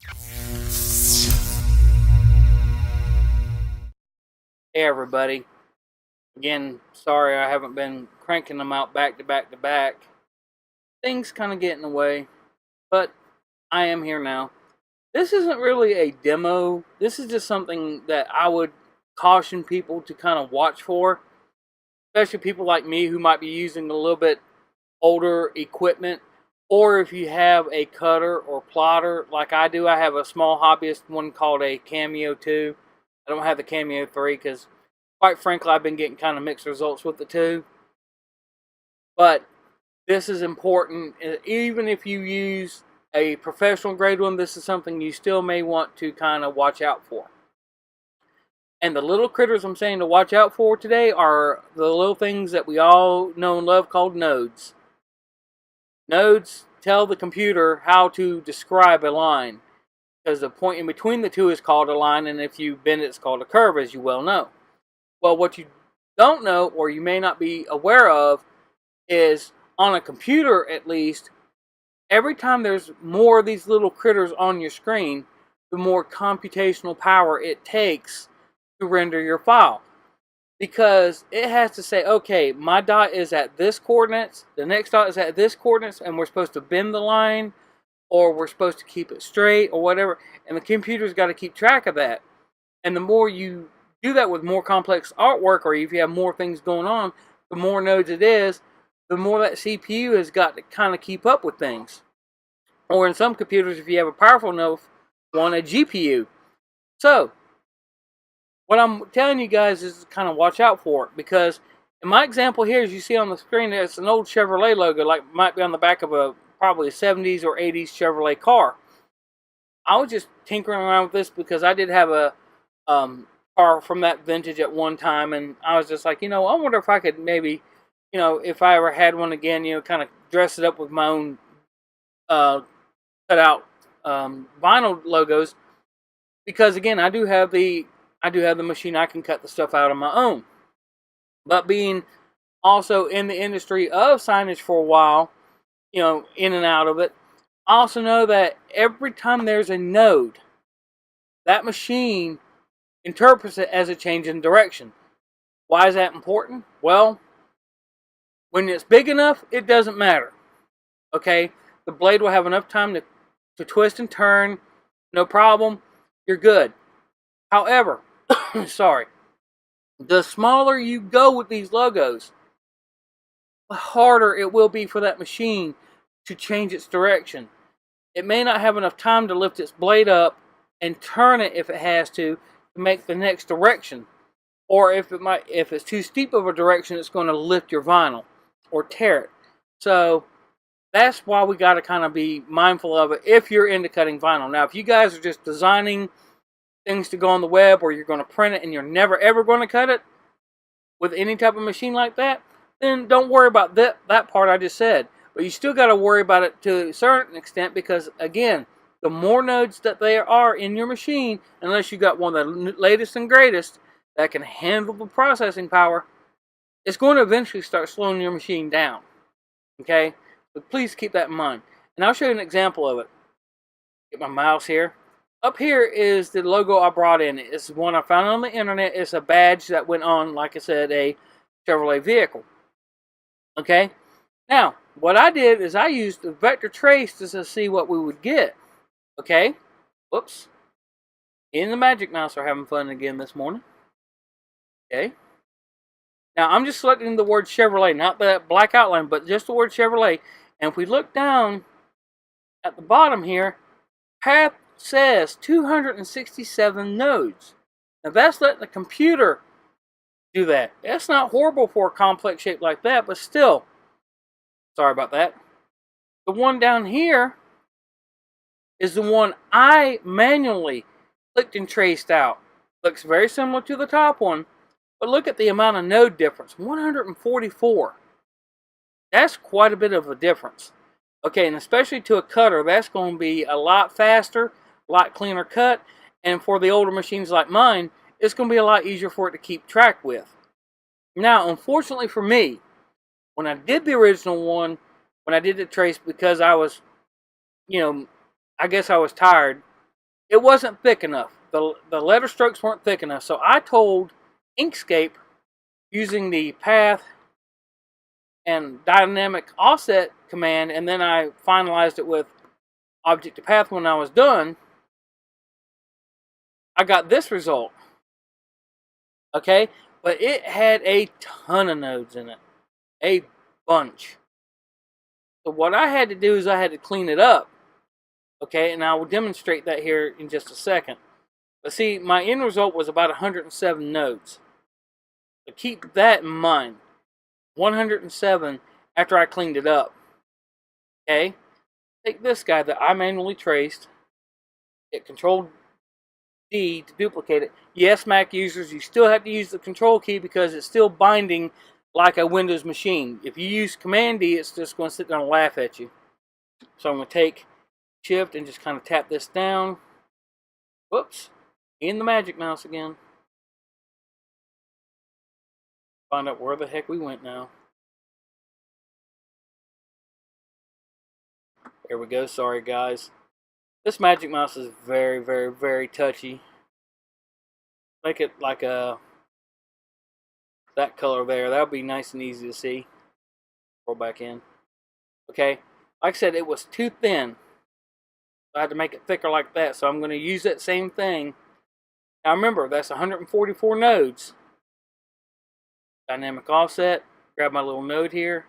Hey everybody. Again, sorry I haven't been cranking them out back to back to back. Things kind of get in the way, but I am here now. This isn't really a demo. This is just something that I would caution people to kind of watch for, especially people like me who might be using a little bit older equipment, or if you have a cutter or plotter like I do. I have a small hobbyist one called a Cameo 2. I don't have the Cameo 3 because, quite frankly, I've been getting kind of mixed results with the 2. But this is important. Even if you use a professional grade one, this is something you still may want to kind of watch out for. And the little critters I'm saying to watch out for today are the little things that we all know and love called nodes. Nodes tell the computer how to describe a line, because the point in between the two is called a line, and if you bend it, it's called a curve, as you well know. Well, what you don't know, or you may not be aware of, is on a computer at least, every time there's more of these little critters on your screen, the more computational power it takes to render your file. Because it has to say, okay, my dot is at this coordinates, the next dot is at this coordinates, and we're supposed to bend the line, or we're supposed to keep it straight, or whatever. And the computer's got to keep track of that. And the more you do that with more complex artwork, or if you have more things going on, the more nodes it is, the more that CPU has got to kind of keep up with things. Or in some computers, if you have a powerful enough one, a GPU. So, what I'm telling you guys is kind of watch out for it, because in my example here, as you see on the screen, it's an old Chevrolet logo, like might be on the back of probably a 70s or 80s Chevrolet car. I was just tinkering around with this because I did have a car from that vintage at one time, and I was just like, I wonder if I could maybe, if I ever had one again, kind of dress it up with my own cut out vinyl logos, because again, I do have the machine. I can cut the stuff out on my own. But being also in the industry of signage for a while, in and out of it, I also know that every time there's a node, that machine interprets it as a change in direction. Why is that important? Well, when it's big enough, it doesn't matter. Okay? The blade will have enough time to twist and turn, no problem, you're good. However, sorry, the smaller you go with these logos, the harder it will be for that machine to change its direction. It may not have enough time to lift its blade up and turn it if it has to make the next direction. Or if it's too steep of a direction, it's going to lift your vinyl or tear it. So that's why we got to kind of be mindful of it if you're into cutting vinyl. Now, if you guys are just designing things to go on the web, or you're going to print it and you're never ever going to cut it with any type of machine like that, then don't worry about that part I just said. But you still got to worry about it to a certain extent, because again, the more nodes that there are in your machine, unless you got one of the latest and greatest that can handle the processing power, it's going to eventually start slowing your machine down. Okay? But please keep that in mind. And I'll show you an example of it. Get my mouse here. Up here is the logo I brought in. It's one I found on the internet. It's a badge that went on, like I said, a Chevrolet vehicle. Okay? Now, what I did is I used the vector trace to see what we would get. Okay? Whoops. And the Magic Mouse are having fun again this morning. Okay? Now, I'm just selecting the word Chevrolet, not that black outline, but just the word Chevrolet. And if we look down at the bottom here, path says 267 nodes. Now, that's letting the computer do that. That's not horrible for a complex shape like that, but still, sorry about that. The one down here is the one I manually clicked and traced out. Looks very similar to the top one, but look at the amount of node difference, 144. That's quite a bit of a difference. Okay, and especially to a cutter, that's going to be a lot faster, a lot cleaner cut, and for the older machines like mine, it's going to be a lot easier for it to keep track with. Now, unfortunately for me, when I did the original one, when I did the trace, because I was, I guess I was tired, it wasn't thick enough. The letter strokes weren't thick enough. So I told Inkscape, using the path and dynamic offset command, and then I finalized it with object to path when I was done, I got this result. Okay, but it had a ton of nodes in it, a bunch. So what I had to do is I had to clean it up. Okay, and I will demonstrate that here in just a second. But see, my end result was about 107 nodes. So keep that in mind. 107 after I cleaned it up. Okay, take this guy that I manually traced, hit Control D to duplicate it. Yes, Mac users, you still have to use the Control key because it's still binding like a Windows machine. If you use Command D, it's just going to sit there and laugh at you. So I'm going to take Shift and just kind of tap this down. Whoops. In the magic mouse again. Find out where the heck we went now. There we go. Sorry, guys. This magic mouse is very, very, very touchy. Make it like that color there. That would be nice and easy to see. Roll back in. Okay. Like I said, it was too thin. I had to make it thicker like that. So I'm going to use that same thing. Now remember, that's 144 nodes. Dynamic offset. Grab my little node here.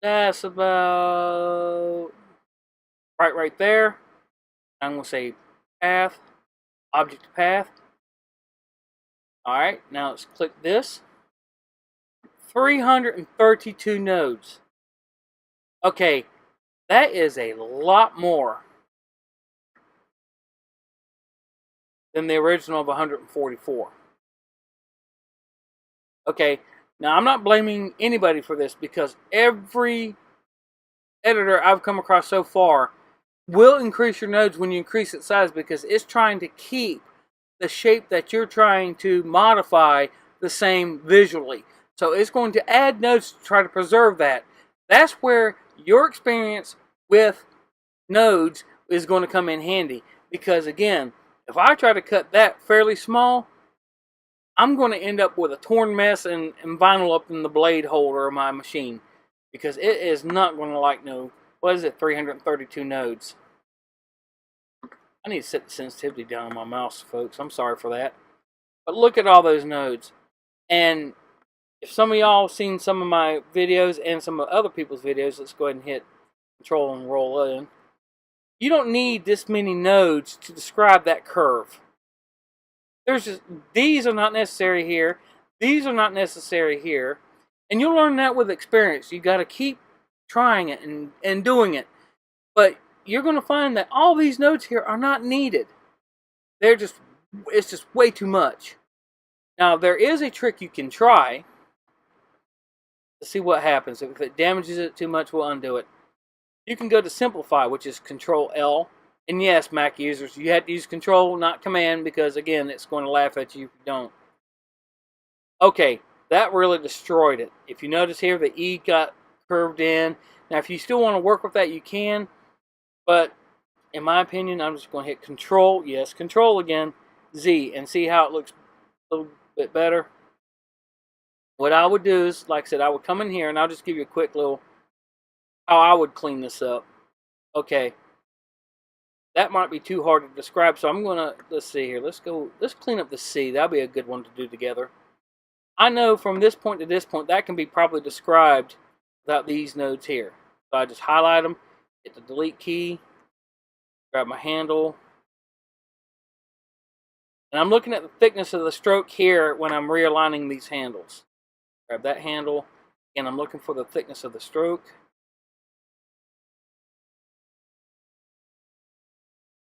That's about right there. I'm going to say path, object to path. Alright, now let's click this. 332 nodes. Okay, that is a lot more than the original of 144. Okay, now I'm not blaming anybody for this because every editor I've come across so far will increase your nodes when you increase its size because it's trying to keep the shape that you're trying to modify the same visually. So it's going to add nodes to try to preserve that. That's where your experience with nodes is going to come in handy. Because again, if I try to cut that fairly small, I'm going to end up with a torn mess and vinyl up in the blade holder of my machine. Because it is not going to like no, what is it, 332 nodes. I need to set the sensitivity down on my mouse, folks. I'm sorry for that. But look at all those nodes. And if some of y'all have seen some of my videos and some of other people's videos, let's go ahead and hit Control and roll in. You don't need this many nodes to describe that curve. There's just, these are not necessary here. These are not necessary here. And you'll learn that with experience. You got to keep trying it and doing it. But you're going to find that all these nodes here are not needed. It's just way too much. Now, there is a trick you can try to see what happens. If it damages it too much, we'll undo it. You can go to Simplify, which is Control L. And yes, Mac users, you have to use Control, not Command, because again, it's going to laugh at you if you don't. Okay, that really destroyed it. If you notice here, the E got curved in. Now, if you still want to work with that, you can. But in my opinion, I'm just going to hit Control, yes, Control again, Z, and see how it looks a little bit better. What I would do is, like I said, I would come in here and I'll just give you a quick little how I would clean this up. Okay, that might be too hard to describe, so I'm gonna, let's see here, let's clean up the C. That'll be a good one to do together. I know from this point to this point that can be probably described without these nodes here. So I just highlight them, hit the delete key, grab my handle, and I'm looking at the thickness of the stroke here when I'm realigning these handles. Grab that handle, and I'm looking for the thickness of the stroke.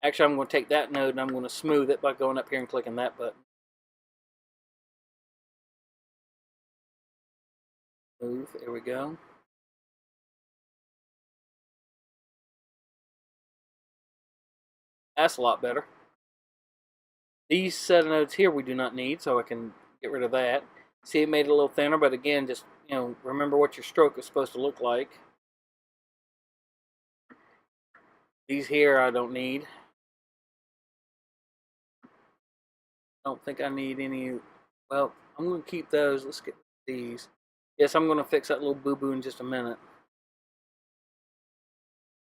Actually, I'm going to take that node and I'm going to smooth it by going up here and clicking that button. Move, there we go. That's a lot better. These set of nodes here we do not need, so I can get rid of that. See, it made it a little thinner, but again, just, remember what your stroke is supposed to look like. These here I don't need. I don't think I need any. Well, I'm going to keep those. Let's get these. Yes, I'm going to fix that little boo-boo in just a minute.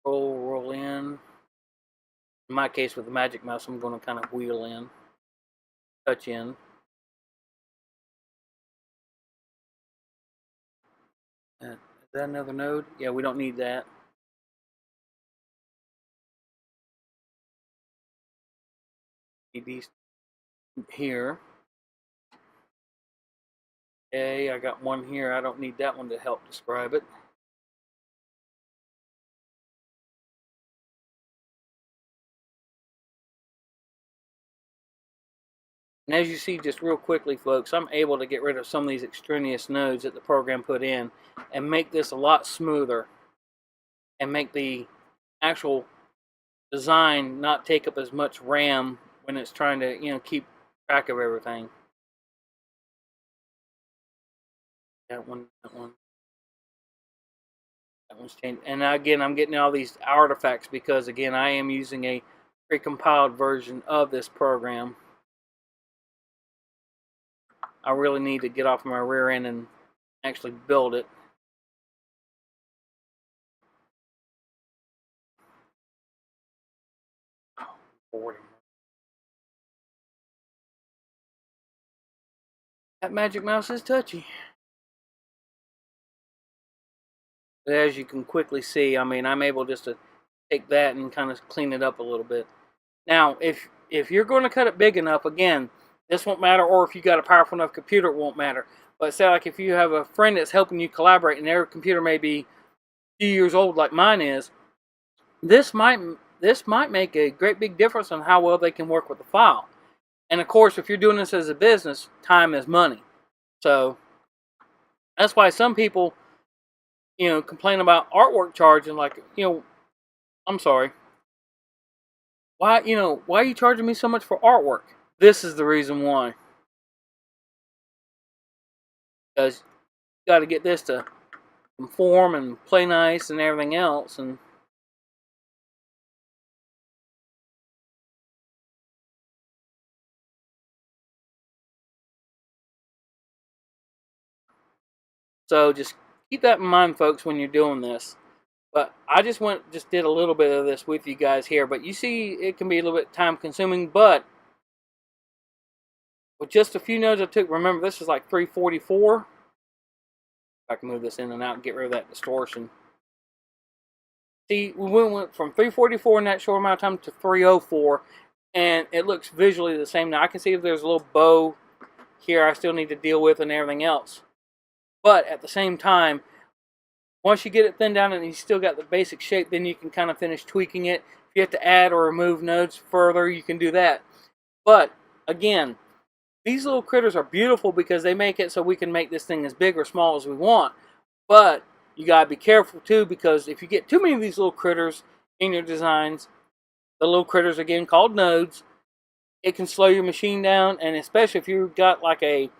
Roll in. In my case, with the magic mouse, I'm going to kind of wheel in, touch in. Is that another node? Yeah, we don't need that. Need these here. Okay, I got one here. I don't need that one to help describe it. And as you see, just real quickly, folks, I'm able to get rid of some of these extraneous nodes that the program put in and make this a lot smoother and make the actual design not take up as much RAM when it's trying to, keep track of everything. That one. That one's changed. And again, I'm getting all these artifacts because, again, I am using a precompiled version of this program. I really need to get off my rear end and actually build it. That magic mouse is touchy. But as you can quickly see, I mean, I'm able just to take that and kind of clean it up a little bit. Now, if you're going to cut it big enough, again, this won't matter, or if you got a powerful enough computer, it won't matter. But say like if you have a friend that's helping you collaborate and their computer may be a few years old like mine is, this might make a great big difference on how well they can work with the file. And of course, if you're doing this as a business, time is money. So that's why some people, complain about artwork charging. Like, I'm sorry. Why are you charging me so much for artwork? This is the reason why. Because you got to get this to conform and play nice and everything else. And so just keep that in mind, folks, when you're doing this. But I just did a little bit of this with you guys here. But you see, it can be a little bit time consuming. But with just a few nodes I took, remember this is like 344. I can move this in and out and get rid of that distortion. See, we went from 344 in that short amount of time to 304, and it looks visually the same. Now I can see if there's a little bow here I still need to deal with and everything else. But at the same time, once you get it thinned down and you still got the basic shape, then you can kind of finish tweaking it. If you have to add or remove nodes further, you can do that. But again, these little critters are beautiful because they make it so we can make this thing as big or small as we want. But you got to be careful too, because if you get too many of these little critters in your designs, the little critters, again called nodes, it can slow your machine down. And especially if you've got like a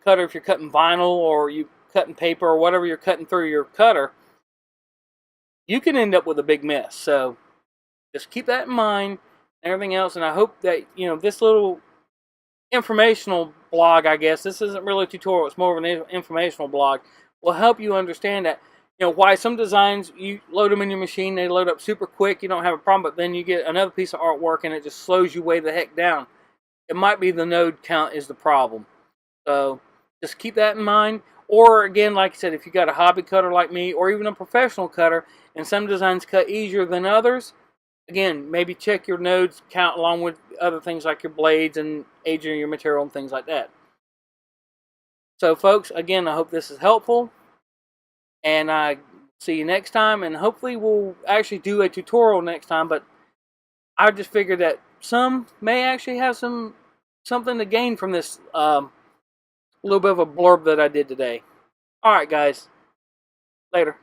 cutter, if you're cutting vinyl or you cutting paper or whatever you're cutting through your cutter, you can end up with a big mess. So just keep that in mind and everything else. And I hope that, this little informational blog, I guess, this isn't really a tutorial, it's more of an informational blog, will help you understand that, why some designs, you load them in your machine, they load up super quick, you don't have a problem, but then you get another piece of artwork and it just slows you way the heck down. It might be the node count is the problem. So just keep that in mind. Or again, like I said, if you got a hobby cutter like me, or even a professional cutter, and some designs cut easier than others, again, maybe check your nodes count along with other things like your blades and aging your material and things like that. So folks, again, I hope this is helpful, and I see you next time, and hopefully we'll actually do a tutorial next time. But I just figured that some may actually have something to gain from this little bit of a blurb that I did today. Alright guys, later.